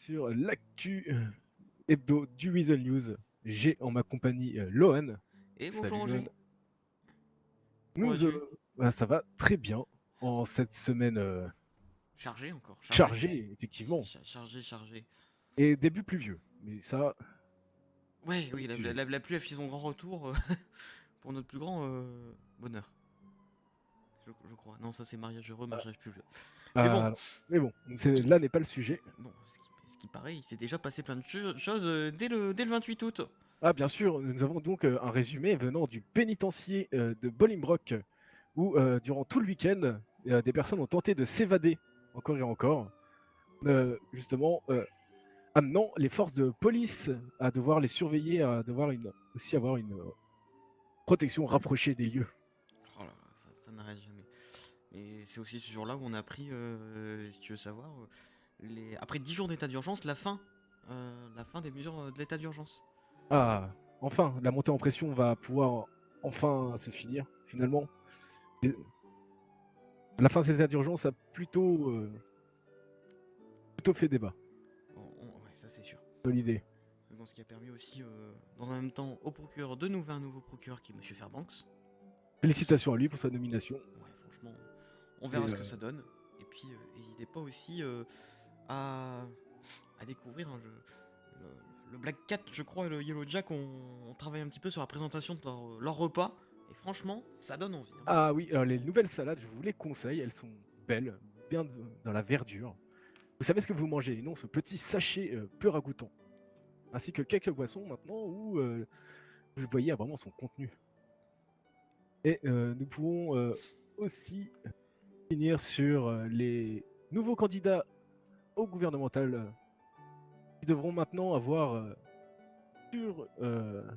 sur l'actu hebdo du Weasel News. J'ai en ma compagnie Lohan. Et bonjour Salut Roger, Lohan. comment Nous, vas-tu? ça va très bien en cette semaine Chargé encore, chargé. chargée, effectivement, Chargé, chargé. et début pluvieux. Mais ça, Ouais, c'est oui, le sujet. la pluie a fait son grand retour pour notre plus grand bonheur, je crois. Non, ça c'est mariage heureux, mariage plus vieux. Mais bon, Non. Mais bon, ce qui, là n'est pas le sujet. bon, ce qui paraît, il s'est déjà passé plein de choses dès le 28 août. Ah, bien sûr, nous avons donc un résumé venant du pénitencier de Bolingbroke, où durant tout le week-end, des personnes ont tenté de s'évader encore et encore. Justement, amenant les forces de police à devoir les surveiller, à devoir aussi avoir une protection rapprochée des lieux. Oh là là, ça n'arrête jamais. Et c'est aussi ce jour-là où on a appris, si tu veux savoir, après 10 jours d'état d'urgence, la fin des mesures de l'état d'urgence. Ah, enfin, la montée en pression va pouvoir enfin se finir, finalement. Et la fin de ces états d'urgence a plutôt fait débat, Ouais, ça c'est sûr. de l'idée. Bon, ce qui a permis aussi, dans un même temps, au procureur de nouveau un nouveau procureur qui est Monsieur Fairbanks. Félicitations à lui pour sa nomination. Ouais, franchement, on Et, verra ce que ça donne. Et puis, n'hésitez pas aussi à, à découvrir un jeu. Le Black Cat, je crois, et le Yellow Jack, on travaille un petit peu sur la présentation de leur repas. Et franchement, ça donne envie, hein. ah oui, alors les nouvelles salades, je vous les conseille, elles sont belles, bien dans la verdure. Vous savez ce que vous mangez, et non ce petit sachet peu ragoûtant. Ainsi que quelques boissons maintenant où vous voyez vraiment son contenu. Et nous pouvons aussi finir sur les nouveaux candidats au gouvernemental qui devront maintenant avoir sur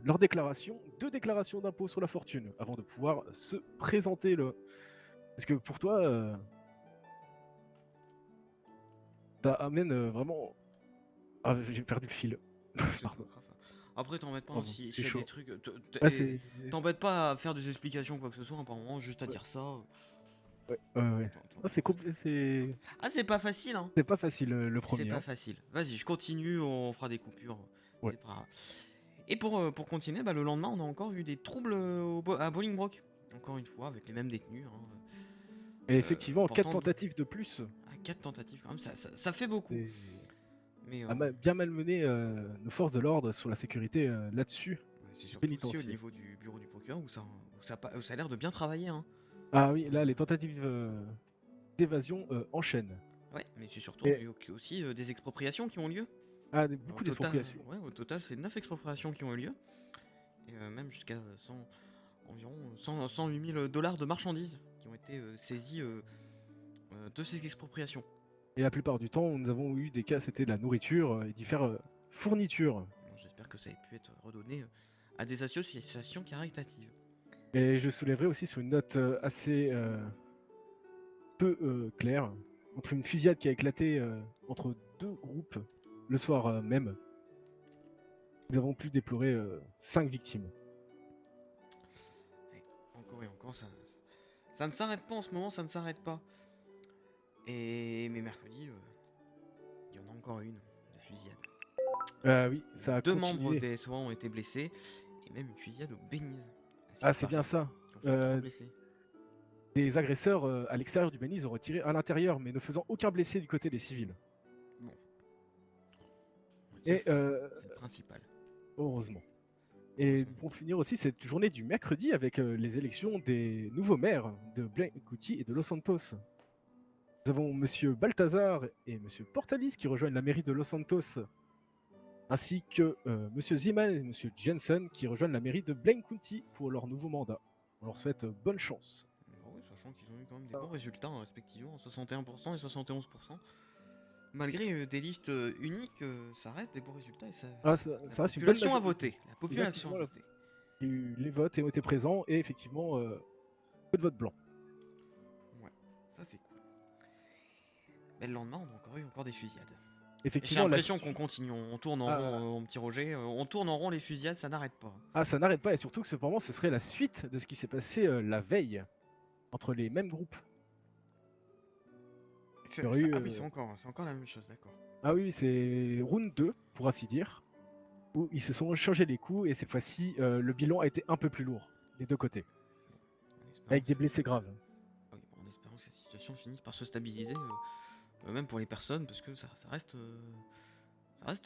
leur déclaration 2 déclarations d'impôt sur la fortune avant de pouvoir se présenter. Parce que pour toi, ça amène vraiment. Ah, j'ai perdu le fil. C'est pas Pardon. grave. Après, t'embêtes pas, hein, Pardon, c'est s'il y a des chaud. trucs. Ah, c'est. T'embêtes pas à faire des explications, quoi que ce soit, hein, par moment, juste à Ouais, dire ça. ouais, ouais. Ah, T'en fais pas. c'est. Ah, c'est pas facile, hein. C'est pas facile le C'est premier. pas Hein. facile. Vas-y, je continue, on fera des coupures. Ouais. C'est pas grave. Et pour continuer, bah, le lendemain, on a encore eu des troubles à Bolingbroke. Encore une fois, avec les mêmes détenus, hein. Et effectivement, 4 Pourtant, tentatives de plus. à 4 tentatives, quand même, ça fait beaucoup. C'est Mais bien malmené nos forces de l'ordre sur la sécurité là-dessus, c'est surtout aussi au pénitencier. niveau du bureau du procureur où ça a l'air de bien travailler, hein. Ah oui, là, les tentatives d'évasion enchaînent. Ouais, mais c'est surtout Et aussi des expropriations qui ont lieu. Au beaucoup total, d'expropriations. ouais, au total, c'est 9 expropriations qui ont eu lieu. Et même jusqu'à environ 108 000 dollars de marchandises qui ont été saisies de ces expropriations. Et la plupart du temps, nous avons eu des cas, c'était de la nourriture et différentes fournitures. Alors, j'espère que ça ait pu être redonné à des associations caritatives. Et je soulèverai aussi sur une note assez peu claire, entre une fusillade qui a éclaté entre 2 groupes le soir même. Nous avons pu déplorer 5 victimes. Et encore et encore, ça ne s'arrête pas en ce moment, ça ne s'arrête pas. Mais mercredi, il y en a encore une, de fusillade. Oui, ça a 2 membres continué. des SOA ont été blessés, et même une fusillade au Belize, à ce Ah, qui c'est bien paraît, ça. qui ont fait 3 blessés. Des agresseurs à l'extérieur du Belize ont retiré à l'intérieur, mais ne faisant aucun blessé du côté des civils. Bon, on va dire Et que c'est le principal. heureusement. Et Heureusement. pour finir aussi cette journée du mercredi avec les élections des nouveaux maires de Blancuti et de Los Santos. Nous avons Monsieur Balthazar et Monsieur Portalis qui rejoignent la mairie de Los Santos, ainsi que Monsieur Ziman et Monsieur Jensen qui rejoignent la mairie de Blaine County pour leur nouveau mandat. On leur souhaite bonne chance. Ah ouais, sachant qu'ils ont eu quand même des bons résultats, hein, respectivement, 61% et 71%. Malgré des listes uniques, ça reste des bons résultats et Ah, la ça reste une bonne population a majorité. voté. La population a Exactement, voté. les votes ont été présents et effectivement peu de votes blancs. Ouais, ça c'est cool. Mais le lendemain, on a encore eu des fusillades. J'ai Effectivement, l'impression là-dessus, qu'on continue, on tourne en ah, rond, mon petit Roger, on tourne en rond les fusillades, ça n'arrête pas. ça n'arrête pas et surtout que cependant ce serait la suite de ce qui s'est passé la veille entre les mêmes groupes. Il y aurait eu, Ah oui, c'est encore la même chose, d'accord. ah oui, c'est round 2, pour ainsi dire, où ils se sont changés les coups et cette fois-ci, le bilan a été un peu plus lourd, des deux côtés, En espérant avec que des blessés graves. ah oui, en espérant que cette situation finisse par se stabiliser, même pour les personnes, parce que ça reste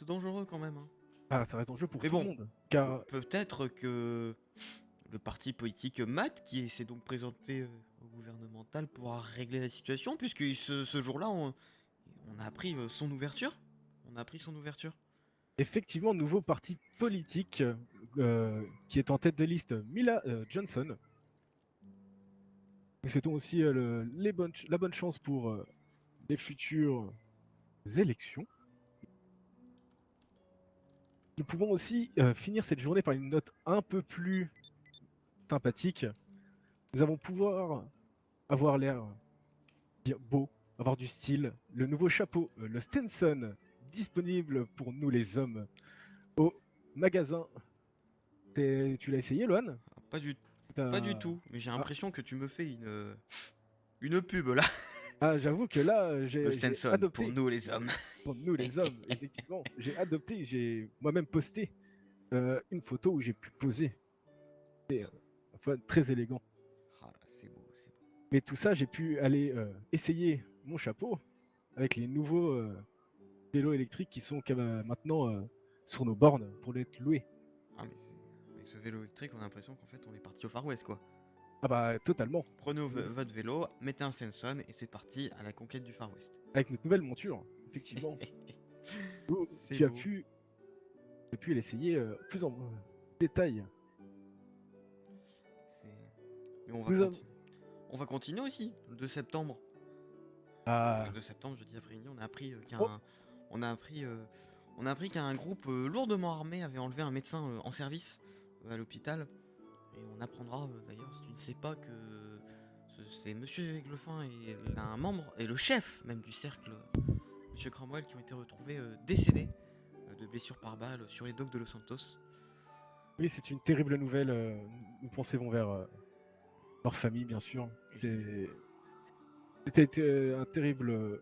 dangereux quand même, hein. Ah, ça reste en jeu pour Mais tout le bon, monde, car peut-être que le parti politique MAT, qui s'est donc présenté au gouvernemental, pourra régler la situation, puisque ce jour-là, on a appris son ouverture. On a appris son ouverture. effectivement, nouveau parti politique qui est en tête de liste, Mila Johnson. Nous souhaitons aussi la bonne chance pour les futures élections. Nous pouvons aussi finir cette journée par une note un peu plus sympathique. Nous allons pouvoir avoir l'air bien beau, avoir du style. Le nouveau chapeau, le Stenson, disponible pour nous les hommes au magasin. Tu l'as essayé, Loan? Ah, pas du T'as- tout, mais j'ai Ah, l'impression que tu me fais une pub là. j'avoue que là, Le j'ai Stenson, pour adopté, nous les hommes. pour nous les hommes, effectivement, j'ai adopté, j'ai moi-même posté une photo où j'ai pu poser. C'est ma foi, très élégant. Ah là, c'est beau, c'est beau. Mais tout ça, j'ai pu aller essayer mon chapeau avec les nouveaux vélos électriques qui sont maintenant sur nos bornes pour être loués. Ah, mais avec ce vélo électrique, on a l'impression qu'en fait, on est parti au Far West, quoi. Ah bah totalement. Prenez votre vélo, mettez un Stenson et c'est parti à la conquête du Far West. Avec notre nouvelle monture, effectivement. Où C'est tu as beau. pu l'essayer plus en détail. Mais on va Nous avons- continuer. On va continuer aussi, le 2 septembre. Ah, Le 2 septembre, jeudi après-midi, on a appris oh, on a appris qu'un groupe lourdement armé avait enlevé un médecin en service à l'hôpital. Et on apprendra d'ailleurs, si tu ne sais pas, que c'est Monsieur Aiglefin et un membre, et le chef même du cercle, Monsieur Cromwell, qui ont été retrouvés décédés de blessures par balle sur les docks de Los Santos. oui, c'est une terrible nouvelle. Nos pensées vont vers leur famille, bien sûr. C'était un terrible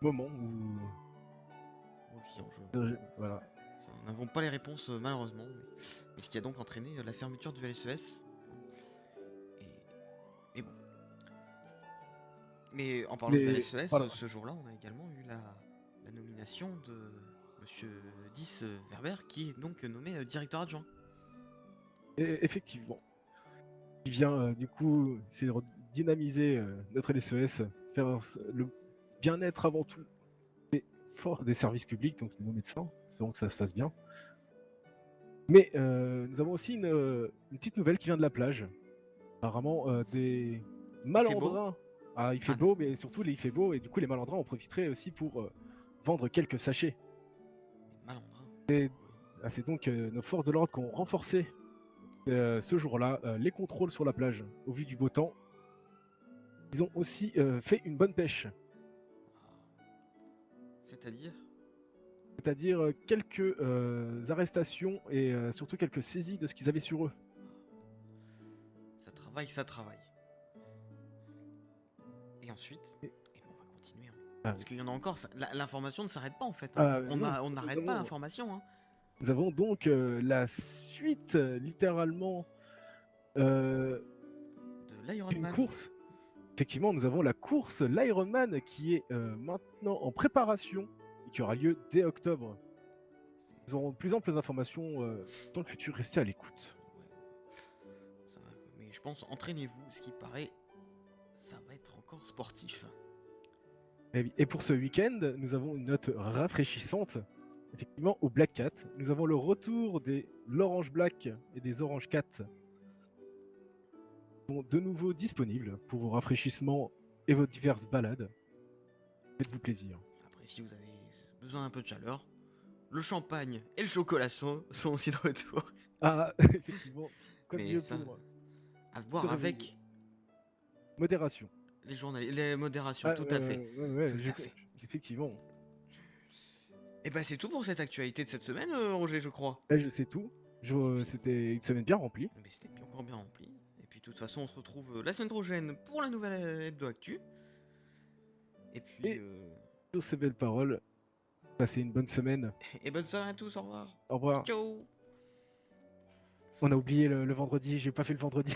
moment où Oui, voilà. nous n'avons pas les réponses malheureusement, mais ce qui a donc entraîné la fermeture du LSES. Et bon. Mais en parlant du LSES, Voilà. ce jour-là, on a également eu la nomination de Monsieur Dys Verber, qui est donc nommé directeur adjoint. Et effectivement. Qui vient du coup, c'est de dynamiser notre LSES, faire le bien-être avant tout des services publics, donc de nos médecins, espérons que ça se fasse bien. Mais nous avons aussi une petite nouvelle qui vient de la plage. Apparemment, des malandrins. Ah, il fait Ah, beau, mais surtout il fait beau, et du coup les malandrins en profiteraient aussi pour vendre quelques sachets. malandrin. C'est donc nos forces de l'ordre qui ont renforcé ce jour-là les contrôles sur la plage au vu du beau temps. Ils ont aussi fait une bonne pêche. C'est-à-dire C'est-à-dire quelques arrestations et surtout quelques saisies de ce qu'ils avaient sur eux. ça travaille, ça travaille. Et ensuite, Et- eh ben, on va continuer, hein. Ah, Parce qu'il y en a encore, l'information ne s'arrête pas en fait, hein. On non, n'arrête pas l'information, hein. nous avons donc la suite, littéralement, euh, De l'Iron d'une Man. course. Effectivement, nous avons la course, l'Ironman, qui est maintenant en préparation et qui aura lieu dès octobre. Nous aurons de plus amples informations dans le futur. Restez à l'écoute. Ouais, ça va. Mais je pense, entraînez-vous, ce qui paraît, ça va être encore sportif. Et pour ce week-end, nous avons une note rafraîchissante. Effectivement, au Black Cat, nous avons le retour des l'Orange Black et des Orange Cat sont de nouveau disponibles pour vos rafraîchissements et vos diverses balades. Faites-vous plaisir. Après, si vous avez besoin d'un peu de chaleur, le champagne et le chocolat sont aussi de retour. Ah, effectivement, comme Mais mieux ça, pour à boire se réveiller. avec Modération. les journalistes, les modérations, tout à fait. Ouais, Tout à fait. effectivement. Et bah c'est tout pour cette actualité de cette semaine, Roger, je crois. Là, je sais tout. C'était une semaine bien remplie. Mais c'était encore bien rempli. Et puis de toute façon, on se retrouve la semaine prochaine pour la nouvelle Hebdo Actu. Et puis, Et sur ces belles paroles, passez une bonne semaine. et bonne soirée à tous, au revoir. Au revoir. Ciao! On a oublié le vendredi, j'ai pas fait le vendredi.